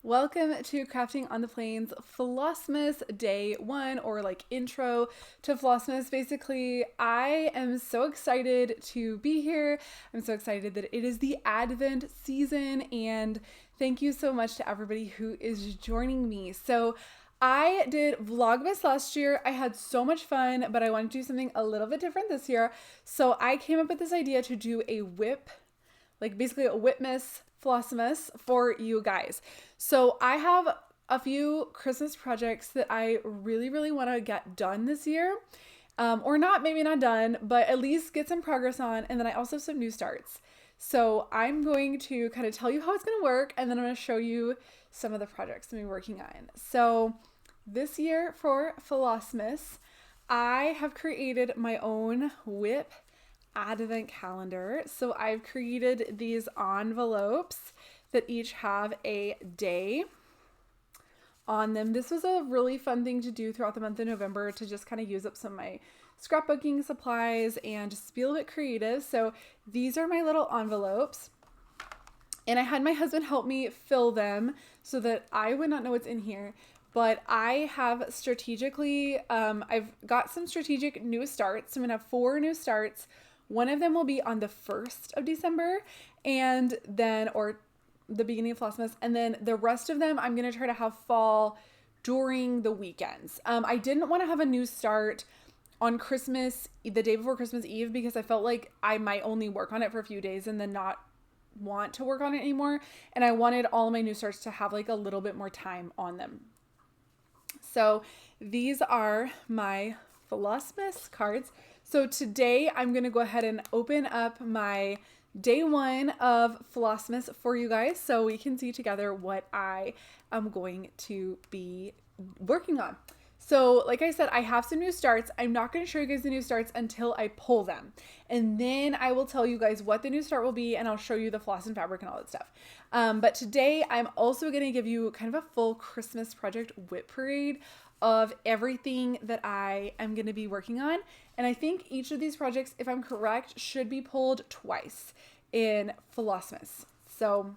Welcome to Crafting on the Plains Flossmas Day 1, or like intro to Flossmas. Basically, I am so excited to be here. I'm so excited that it is the Advent season, and thank you so much to everybody who is joining me. So I did Vlogmas last year. I had so much fun, but I wanted to do something a little bit different this year. So I came up with this idea to do a WIP, like basically a WIPmas Flossmas for you guys. So I have a few Christmas projects that I really want to get done this year. Or not, maybe not done, but at least get some progress on. And then I also have some new starts. So I'm going to kind of tell you how it's going to work, and then I'm going to show you some of the projects I'm working on. So this year for Flossmas, I have created my own WIP Advent calendar. So I've created these envelopes that each have a day on them. This was a really fun thing to do throughout the month of November, to just kind of use up some of my scrapbooking supplies and just be a little bit creative. So these are my little envelopes, and I had my husband help me fill them so that I would not know what's in here. But I have strategically, I've got some strategic new starts. I'm gonna have 4 new starts. One of them will be on the 1st of December, and then, or the beginning of Flossmas, and then the rest of them I'm going to try to have fall during the weekends. I didn't want to have a new start on Christmas, the day before Christmas Eve, because I felt like I might only work on it for a few days and then not want to work on it anymore. And I wanted all of my new starts to have like a little bit more time on them. So these are my Flossmas cards. So today I'm going to go ahead and open up my day 1 of Flossmas for you guys, so we can see together what I am going to be working on. So like I said, I have some new starts. I'm not going to show you guys the new starts until I pull them. And then I will tell you guys what the new start will be, and I'll show you the floss and fabric and all that stuff. But today I'm also going to give you kind of a full Christmas project WIP parade of everything that I am going to be working on. And I think each of these projects, if I'm correct, should be pulled twice in Flossmas. So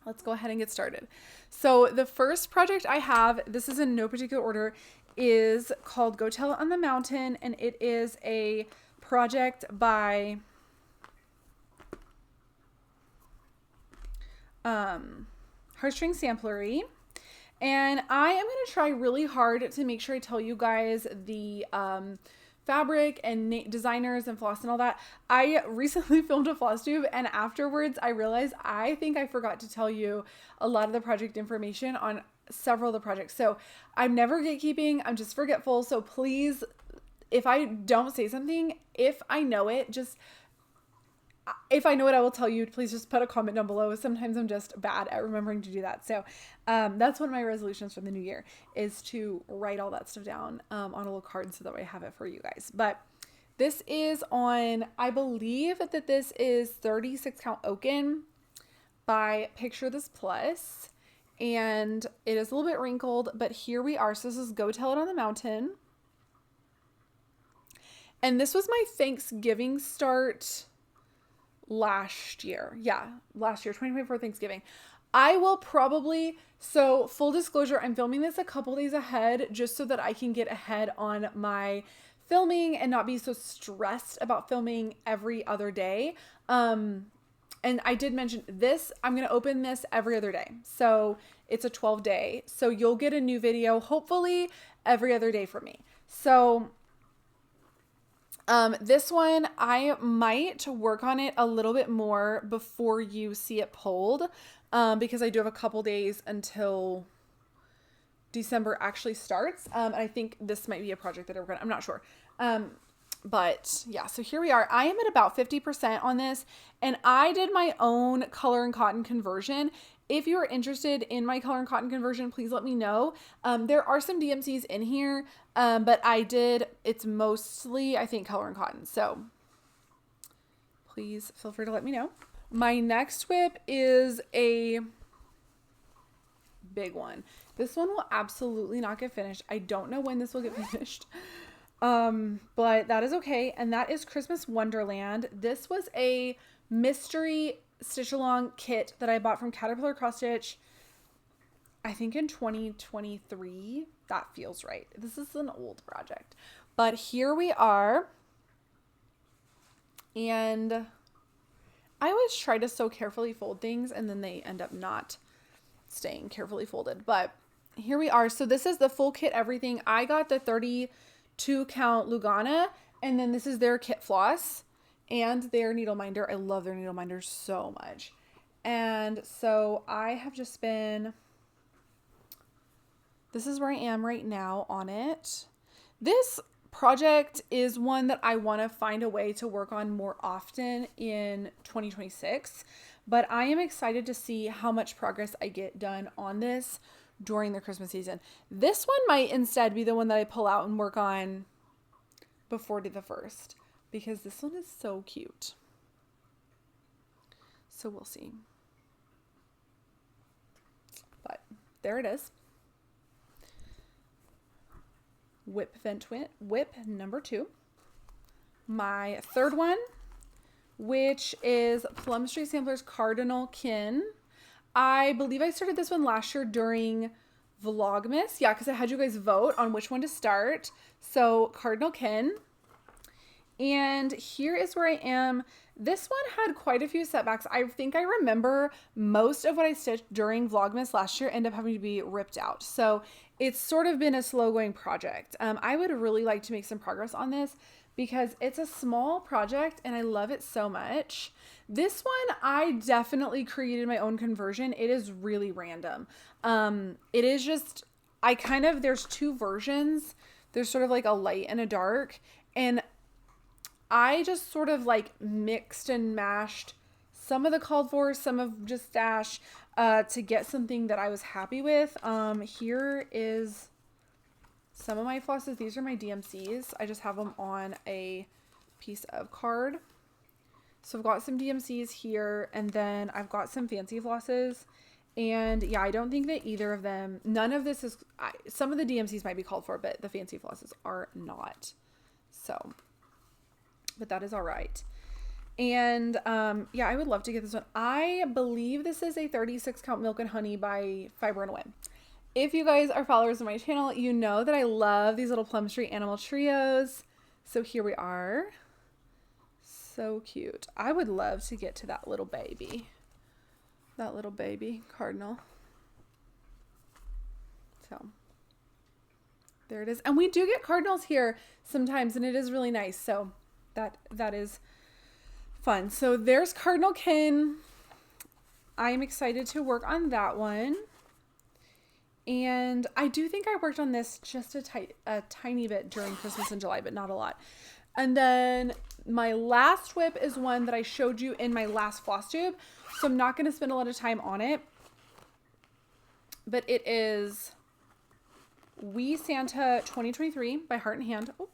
let's go ahead and get started. So the first project I have, this is in no particular order, is called Go Tell It on the Mountain, and it is a project by Heartstring Samplery. And I am going to try really hard to make sure I tell you guys the fabric and designers and floss and all that. I recently filmed a floss tube, and afterwards I realized I think I forgot to tell you a lot of the project information on several of the projects. So I'm never gatekeeping, I'm just forgetful. So please, if I don't say something, if I know it, I will tell you. Please just put a comment down below. Sometimes I'm just bad at remembering to do that. So that's one of my resolutions for the new year, is to write all that stuff down on a little card so that way I have it for you guys. But this is on, I believe that this is 36 count Oaken by Picture This Plus. And it is a little bit wrinkled, but here we are. So this is Go Tell It on the Mountain. And this was my Thanksgiving start last year. Yeah, last year, 2024 Thanksgiving. I will probably, so full disclosure, I'm filming this a couple days ahead just so that I can get ahead on my filming and not be so stressed about filming every other day. And I did mention this, I'm going to open this every other day. So it's a 12-day. So you'll get a new video, hopefully every other day from me. So this one, I might work on it a little bit more before you see it pulled, because I do have a couple days until December actually starts. And I think this might be a project that I'm not sure. But yeah, so here we are. I am at about 50% on this, and I did my own color and cotton conversion. If you are interested in my color and cotton conversion, please let me know. There are some DMCs in here, but it's mostly, I think, color and cotton. So please feel free to let me know. My next WIP is a big one. This one will absolutely not get finished. I don't know when this will get finished. But that is okay. And that is Christmas Wonderland. This was a mystery stitch along kit that I bought from Caterpillar Cross Stitch, I think in 2023. That feels right. This is an old project, but here we are. And I always try to so carefully fold things and then they end up not staying carefully folded, but here we are. So this is the full kit, everything. I got the 32 count Lugana, and then this is their kit floss and their needle minder. I love their needle minder so much. And so I have just been, this is where I am right now on it. This project is one that I want to find a way to work on more often in 2026, but I am excited to see how much progress I get done on this during the Christmas season. This one might instead be the one that I pull out and work on before the 1st, because this one is so cute. So we'll see. But there it is. WIP number 2. My third one, which is Plum Street Samplers Cardinal Kin. I believe I started this one last year during Vlogmas. Yeah, because I had you guys vote on which one to start. So Cardinal Kin. And here is where I am. This one had quite a few setbacks. I think I remember most of what I stitched during Vlogmas last year ended up having to be ripped out. So it's sort of been a slow going project. I would really like to make some progress on this because it's a small project and I love it so much. This one, I definitely created my own conversion. It is really random. It is just, there's 2 versions. There's sort of like a light and a dark. And I just sort of like mixed and mashed some of the called for, some of just stash, to get something that I was happy with. Here is some of my flosses. These are my DMCs. I just have them on a piece of card. So I've got some DMCs here, and then I've got some fancy flosses. And yeah, I don't think that either of them, none of this is, some of the DMCs might be called for, but the fancy flosses are not. So, but that is all right. And yeah, I would love to get this one. I believe this is a 36 count Milk and Honey by Fiber and Web. If you guys are followers of my channel, you know that I love these little Plum Street animal trios. So here we are. So cute. I would love to get to that little baby. That little baby cardinal. So there it is. And we do get cardinals here sometimes, and it is really nice. So that is fun. So there's Cardinal Kin. I am excited to work on that one. And I do think I worked on this just a tiny bit during Christmas in July, but not a lot. And then my last WIP is one that I showed you in my last floss tube. So I'm not going to spend a lot of time on it. But it is We Santa 2023 by Heart and Hand. Oh.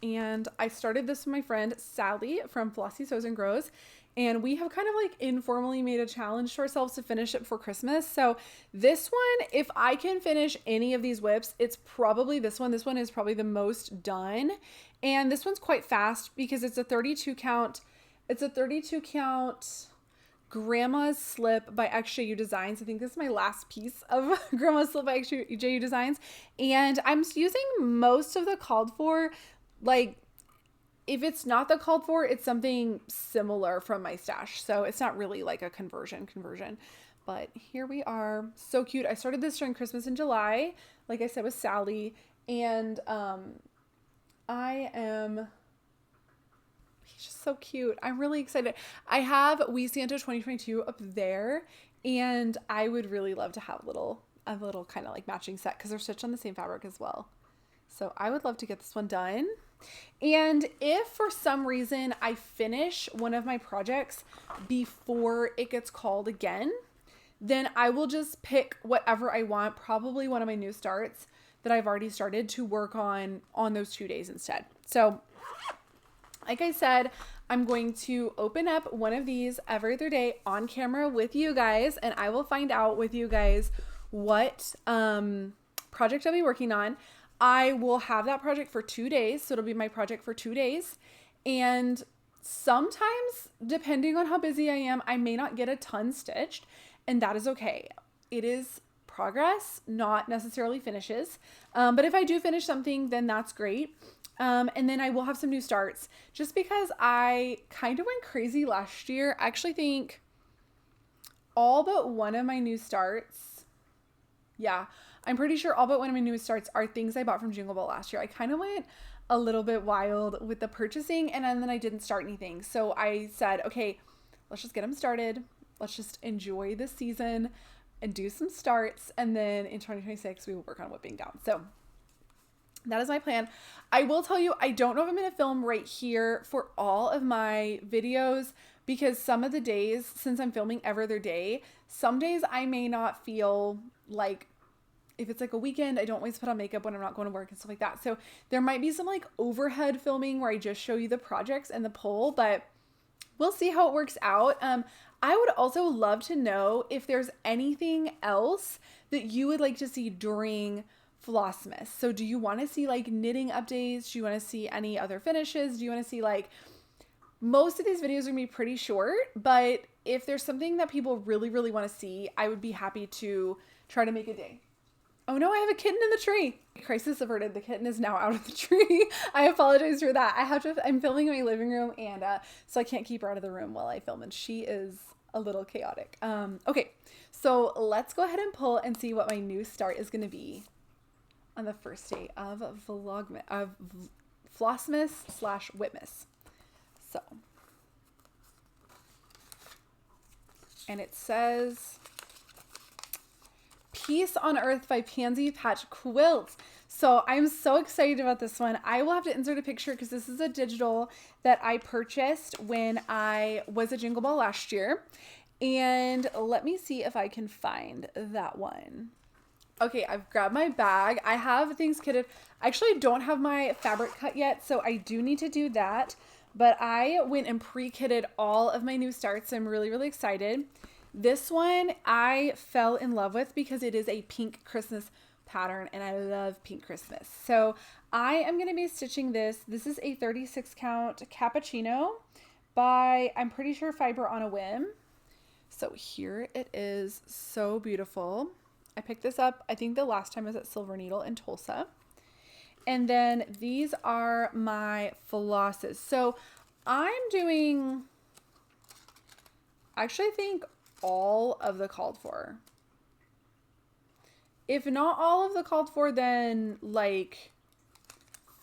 And I started this with my friend Sally from Flossy Sews and Grows. And we have kind of like informally made a challenge to ourselves to finish it before Christmas. So this one, if I can finish any of these WIPs, it's probably this one. This one is probably the most done. And this one's quite fast because it's a 32 count. It's a 32 count Grandma's Slip by XJU Designs. I think this is my last piece of Grandma's Slip by XJU Designs. And I'm using most of the called for, like, if it's not the called for, it's something similar from my stash. So it's not really like a conversion, but here we are. So cute. I started this during Christmas in July, like I said, with Sally. And he's just so cute. I'm really excited. I have We Santa 2022 up there, and I would really love to have a little kind of like matching set because they're stitched on the same fabric as well. So I would love to get this one done. And if for some reason I finish one of my projects before it gets called again, then I will just pick whatever I want, probably one of my new starts that I've already started to work on those 2 days instead. So like I said, I'm going to open up one of these every other day on camera with you guys, and I will find out with you guys what project I'll be working on. I will have that project for 2 days. So it'll be my project for 2 days. And sometimes, depending on how busy I am, I may not get a ton stitched, and that is okay. It is progress, not necessarily finishes. But if I do finish something, then that's great. And then I will have some new starts just because I kind of went crazy last year. I actually think all but one of my new starts, yeah, I'm pretty sure all but one of my new starts are things I bought from Jingle Ball last year. I kind of went a little bit wild with the purchasing, and then I didn't start anything. So I said, okay, let's just get them started. Let's just enjoy this season and do some starts. And then in 2026, we will work on whipping down. So that is my plan. I will tell you, I don't know if I'm going to film right here for all of my videos, because some of the days, since I'm filming every other day, some days I may not feel like, if it's like a weekend, I don't always put on makeup when I'm not going to work and stuff like that. So there might be some like overhead filming where I just show you the projects and the poll, but we'll see how it works out. I would also love to know if there's anything else that you would like to see during Flossmas. So do you want to see like knitting updates? Do you want to see any other finishes? Do you want to see like, most of these videos are going to be pretty short, but if there's something that people really, really want to see, I would be happy to try to make a day. Oh no, I have a kitten in the tree. Crisis averted. The kitten is now out of the tree. I apologize for that. I'm filming in my living room, and so I can't keep her out of the room while I film, and she is a little chaotic. Okay, so let's go ahead and pull and see what my new start is going to be on the first day of Flossmas/Whipmas. So, and it says Peace on Earth by Pansy Patch Quilts. So I'm so excited about this one. I will have to insert a picture because this is a digital that I purchased when I was at Jingle Ball last year. And let me see if I can find that one. Okay, I've grabbed my bag. I have things kitted. I actually don't have my fabric cut yet, so I do need to do that. But I went and pre-kitted all of my new starts. I'm really, really excited. This one I fell in love with because it is a pink Christmas pattern, and I love pink Christmas. So I am going to be stitching this. This is a 36 count cappuccino by, I'm pretty sure, Fiber on a Whim. So here it is. So beautiful. I picked this up, I think the last time I was at Silver Needle in Tulsa. And then these are my flosses. So I'm doing, actually I think all of the called for. If not all of the called for, then like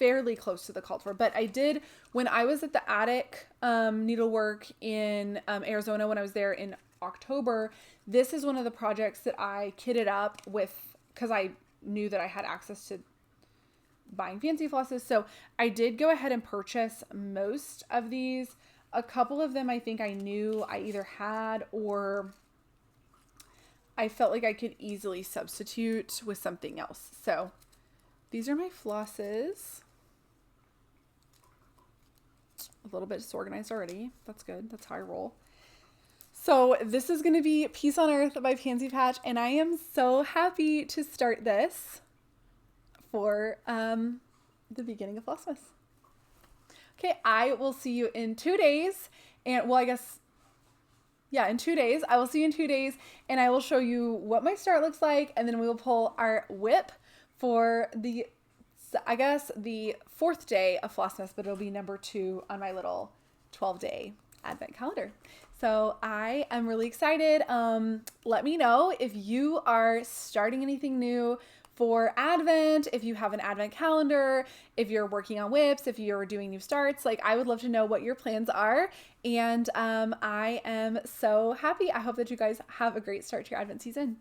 fairly close to the called for. But I did, when I was at the attic needlework in Arizona, when I was there in October, this is one of the projects that I kitted up with because I knew that I had access to buying fancy flosses. So I did go ahead and purchase most of these. A couple of them I think I knew I either had or I felt like I could easily substitute with something else. So these are my flosses. A little bit disorganized already. That's good. That's how I roll. So this is going to be Peace on Earth by Pansy Patch, and I am so happy to start this for the beginning of Flossmas. Okay, I will see you in 2 days, and well, I guess, yeah, in 2 days. I will see you in 2 days, and I will show you what my start looks like, and then we will pull our WIP for the, I guess, the 4th day of Flossmas, but it'll be number 2 on my little 12-day advent calendar. So I am really excited. Let me know if you are starting anything new for Advent, if you have an Advent calendar, if you're working on WIPs, if you're doing new starts. Like, I would love to know what your plans are. And I am so happy. I hope that you guys have a great start to your Advent season.